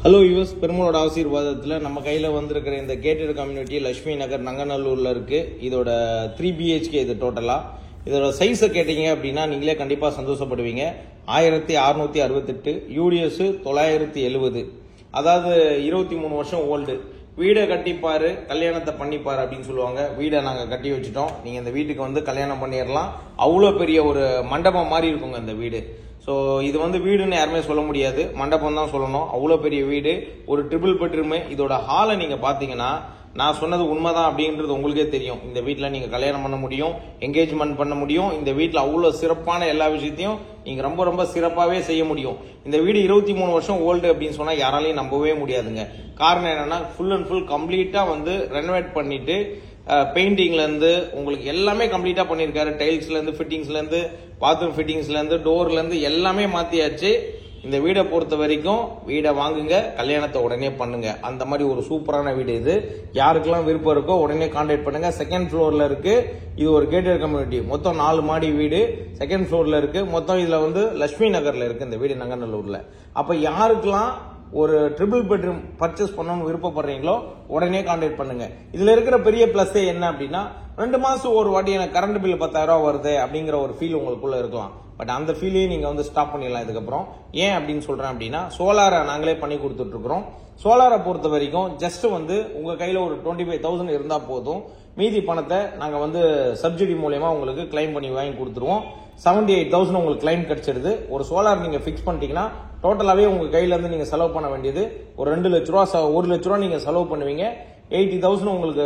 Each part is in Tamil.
ஹலோ யூஎஸ் பெருமாளோட ஆசீர்வாதத்தில் நம்ம கையில் வந்திருக்கிற இந்த கேட்டட் கம்யூனிட்டி லட்சுமி நகர் நங்கநல்லூரில் இருக்குது. இதோட 3 BHK இது டோட்டலாக. இதோட சைஸை கேட்டிங்க அப்படின்னா நீங்களே கண்டிப்பாக சந்தோஷப்படுவீங்க. 1668 UDS 970, அதாவது 23 வருஷம் ஓல்டு. வீடை கட்டிப்பாரு கல்யாணத்தை பண்ணிப்பாரு அப்படின்னு சொல்லுவாங்க. வீடை நாங்கள் கட்டி வச்சுட்டோம். நீங்கள் இந்த வீட்டுக்கு வந்து கல்யாணம் பண்ணிடலாம். அவ்வளோ பெரிய ஒரு மண்டபம் மாதிரி இருக்குங்க இந்த வீடு. ஸோ இது வந்து வீடுன்னு யாருமே சொல்ல முடியாது, மண்டபம் தான் சொல்லணும். அவ்வளோ பெரிய வீடு, ஒரு ட்ரிபிள் பெட்ரூமு. இதோட ஹாலை நீங்கள் பார்த்தீங்கன்னா நான் சொன்னது உண்மைதான் அப்படின்றது உங்களுக்கே தெரியும். இந்த வீட்டில் நீங்கள் கல்யாணம் பண்ண முடியும், என்கேஜ்மெண்ட் பண்ண முடியும். இந்த வீட்டில் அவ்வளோ சிறப்பான எல்லா விஷயத்தையும் நீங்கள் ரொம்ப ரொம்ப சிறப்பாகவே செய்ய முடியும். இந்த வீடு 23 வருஷம் ஓல்டு அப்படின்னு சொன்னால் யாராலையும் நம்பவே முடியாதுங்க. காரணம் என்னன்னா ஃபுல் அண்ட் ஃபுல் கம்ப்ளீட்டாக வந்து ரெனோவேட் பண்ணிட்டு பெயிண்டிங்லேருந்து உங்களுக்கு எல்லாமே கம்ப்ளீட்டாக பண்ணியிருக்காரு. டைல்ஸ்லேருந்து ஃபிட்டிங்ஸ்லேருந்து பாத்ரூம் ஃபிட்டிங்ஸ்லேருந்து டோர்லேருந்து எல்லாமே மாற்றியாச்சு. இந்த வீடை பொறுத்த வரைக்கும் வீடை வாங்குங்க, கல்யாணத்தை உடனே பண்ணுங்க. அந்த மாதிரி ஒரு சூப்பரான வீடு இது. யாருக்கெல்லாம் விருப்பம் இருக்கோ உடனே கான்டாக்ட் பண்ணுங்க. செகண்ட் ஃப்ளோரில் இருக்கு. இது ஒரு கேட்டட் கம்யூனிட்டி. மொத்தம் 4 மாடி வீடு செகண்ட் ஃப்ளோரில் இருக்கு. மொத்தம் இதில் வந்து லட்சுமி நகரில் இருக்கு இந்த வீடு, நங்கநல்லூரில். அப்போ யாருக்கெல்லாம் ஒரு ட்ரிபிள் பெட்ரூம் பர்ச்சேஸ் பண்ணணும்னு விருப்பப்படுறீங்களோ உடனே கான்டாக்ட் பண்ணுங்க. இதுல இருக்கிற பெரிய பிளஸ் என்ன அப்படின்னா 2 மாசம் ஒரு வாட்டி எனக்கு கரண்ட் பில் 10,000 வருது அப்படிங்கிற ஒரு ஃபீல் உங்களுக்குள்ள இருக்கலாம். பட் அந்த ஃபீலையும் நீங்க வந்து ஸ்டாப் பண்ணிடலாம் இதுக்கப்புறம். ஏன் அப்படின்னு சொல்றேன் அப்படின்னா சோலாரை நாங்களே பண்ணி கொடுத்துட்டு இருக்கிறோம். சோலாரை பொறுத்த வரைக்கும் ஜஸ்ட் வந்து உங்க கையில ஒரு 25,000 இருந்தா போதும். மீதி பணத்தை நாங்க வந்து சப்சிடி மூலமா உங்களுக்கு கிளைம் பண்ணி வாங்கி கொடுத்துருவோம். 78,000 உங்களுக்கு கிளைம் கிடைச்சிருது. ஒரு சோலார் நீங்க பிக்ஸ் பண்ணிட்டீங்கன்னா டோட்டலாவே உங்க கையில இருந்து நீங்க செலவு பண்ண வேண்டியது ஒரு 2 லட்ச ரூபா, 1 லட்ச ரூபா நீங்க செலவு பண்ணுவீங்க. 80,000 உங்களுக்கு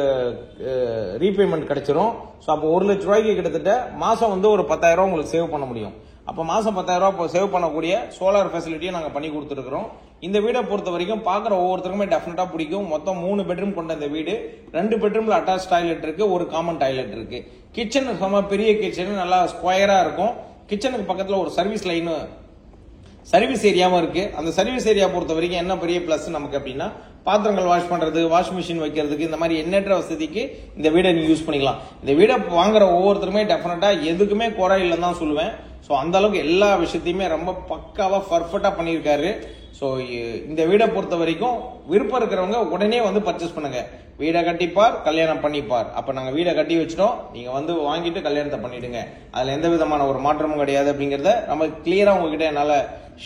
ரீபேமெண்ட் கிடைச்சிரும். ஸோ அப்போ 1 லட்ச ரூபாய்க்கு கிட்டத்தட்ட மாசம் வந்து ஒரு 10,000 உங்களுக்கு சேவ் பண்ண முடியும். அப்போ மாசம் 10,000 சேவ் பண்ணக்கூடிய சோலார் ஃபெசிலிட்டியை நாங்கள் பண்ணி கொடுத்துருக்கிறோம். இந்த வீடை பொறுத்த வரைக்கும் பார்க்குற ஒவ்வொருத்தருக்குமே டெஃபினட்டா பிடிக்கும். மொத்தம் 3 பெட்ரூம் கொண்ட இந்த வீடு. 2 பெட்ரூம்ல அட்டாச் டாய்லெட் இருக்கு, ஒரு காமன் டாய்லெட் இருக்கு. கிச்சன் செம பெரிய கிச்சன், நல்லா ஸ்கொயரா இருக்கும். கிச்சனுக்கு பக்கத்தில் ஒரு சர்வீஸ் ஏரியாவும் இருக்கு. அந்த சர்வீஸ் ஏரியா பொறுத்த வரைக்கும் என்ன பெரிய பிளஸ் நமக்கு அப்படின்னா பாத்திரங்கள் வாஷ் பண்றது, வாஷிங் மிஷின் வைக்கிறதுக்கு, இந்த மாதிரி எண்ணற்ற வசதிக்கு இந்த வீடை நீங்க யூஸ் பண்ணிக்கலாம். இந்த வீடை வாங்குற ஒவ்வொருத்தருமே டெஃபினட்டா எதுக்குமே குறை இல்லைன்னு தான் சொல்லுவேன். ஸோ அந்த அளவுக்கு எல்லா விஷயத்தையுமே ரொம்ப பக்காவா பர்ஃபெக்டா பண்ணியிருக்காரு. ஸோ இந்த வீடை பொறுத்த வரைக்கும் விருப்பம் இருக்கிறவங்க உடனே வந்து பர்ச்சேஸ் பண்ணுங்க. வீடை கட்டிப்பார் கல்யாணம் பண்ணிப்பார். அப்ப நாங்க வீடை கட்டி வச்சிட்டோம், நீங்க வந்து வாங்கிட்டு கல்யாணத்தை பண்ணிடுங்க. அதுல எந்த விதமான ஒரு மாற்றமும் கிடையாது அப்படிங்கறத நம்ம கிளியரா உங்ககிட்ட என்னால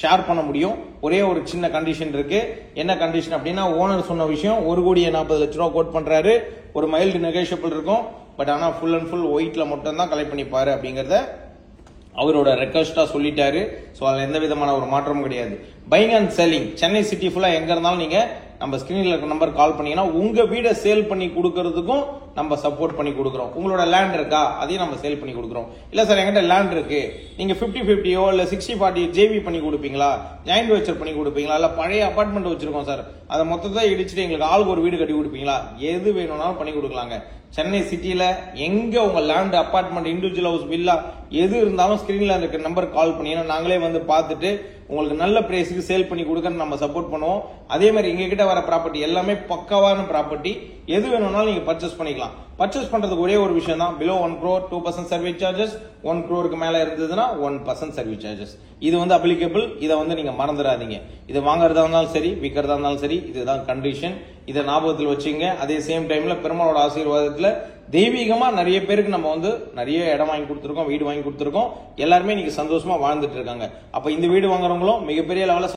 ஷேர் பண்ண முடியும். ஒரே ஒரு சின்ன கண்டிஷன் இருக்கு. என்ன கண்டிஷன் அப்படின்னா ஓனர் சொன்ன விஷயம் 1,40,00,000 கோட் பண்றாரு. ஒரு மைல்டு நெகோஷியபிள் இருக்கும். பட் ஆனா ஃபுல் அண்ட் ஃபுல் ஒயிட்ல மட்டும் தான் கலெக்ட் பண்ணிப்பாரு அப்படிங்கறத அவரோட ரெக்வஸ்டா சொல்லிட்டாரு. ஸோ அதுல எந்த விதமான ஒரு மாற்றமும் கிடையாது. பைங் அண்ட் செல்லிங் சென்னை சிட்டி ஃபுல்லா எங்க இருந்தாலும் நீங்க நம்ம ஸ்கிரீன்ல இருக்க நம்பர் கால் பண்ணீங்கன்னா உங்க வீடை சேல் பண்ணி கொடுக்கறதுக்கும் நம்ம சப்போர்ட் பண்ணி கொடுக்குறோம். உங்களோட லேண்ட் இருக்கா, அதையும் நம்ம சேல் பண்ணி கொடுக்குறோம். இல்ல சார் எங்கிட்ட லேண்ட் இருக்கு, நீங்க 50-50 இல்ல 60-40 JV பண்ணி கொடுப்பீங்களா, ஜாயிண்ட் வெஞ்சர் பண்ணி கொடுப்பீங்களா, இல்ல பழைய அபார்ட்மெண்ட் வச்சிருக்கோம் சார் அதை மொத்தத்தை இடிச்சுட்டு எங்களுக்கு ஆளுக்கு ஒரு வீடு கட்டி கொடுப்பீங்களா, எது வேணும்னாலும் பண்ணி கொடுக்கலாங்க. சென்னை சிட்டியில எங்க உங்க land, apartment, individual house, villa எது இருந்தாலும் ஸ்கிரீன்ல இருக்க நம்பர் கால் பண்ணீங்கன்னா நாங்களே வந்து பார்த்துட்டு உங்களுக்கு நல்ல பிரைஸுக்கு சேல் பண்ணி கொடுக்க நம்ம சப்போர்ட் பண்ணுவோம். அதே மாதிரி எங்க கிட்ட வர ப்ராப்பர்ட்டி எல்லாமே பக்காவான ப்ராப்பர்ட்டி. எது வேணும்னாலும் நீங்க பர்ச்சேஸ் பண்ணிக்கலாம். பர்ச்சேஸ் பண்றதுக்கு ஒரே ஒரு விஷயம் தான், below 1 crore 2% service charges, 1 crore மேல இருந்ததுன்னா 1% சர்வீஸ் சார்ஜஸ். இது வந்து அப்ளிகபிள். இதை வந்து நீங்க மறந்துடாதீங்க. இது வாங்குறதா இருந்தாலும் சரி, விற்கிறதா இருந்தாலும் சரி, இதுதான் கண்டிஷன். இதை ஞாபகத்தில் வச்சுங்க. அதே சேம் டைம்ல பெருமாளோட ஆசீர்வாதத்துல தெய்வீகமா நிறைய பேருக்கு நம்ம வந்து நிறைய இடம் வாங்கி கொடுத்துருக்கோம், வீடு வாங்கி கொடுத்துருக்கோம். எல்லாருமே இன்னைக்கு சந்தோஷமா வாழ்ந்துட்டு இருக்காங்க. அப்ப இந்த வீடு வாங்குறவங்களும் மிகப்பெரிய லெவல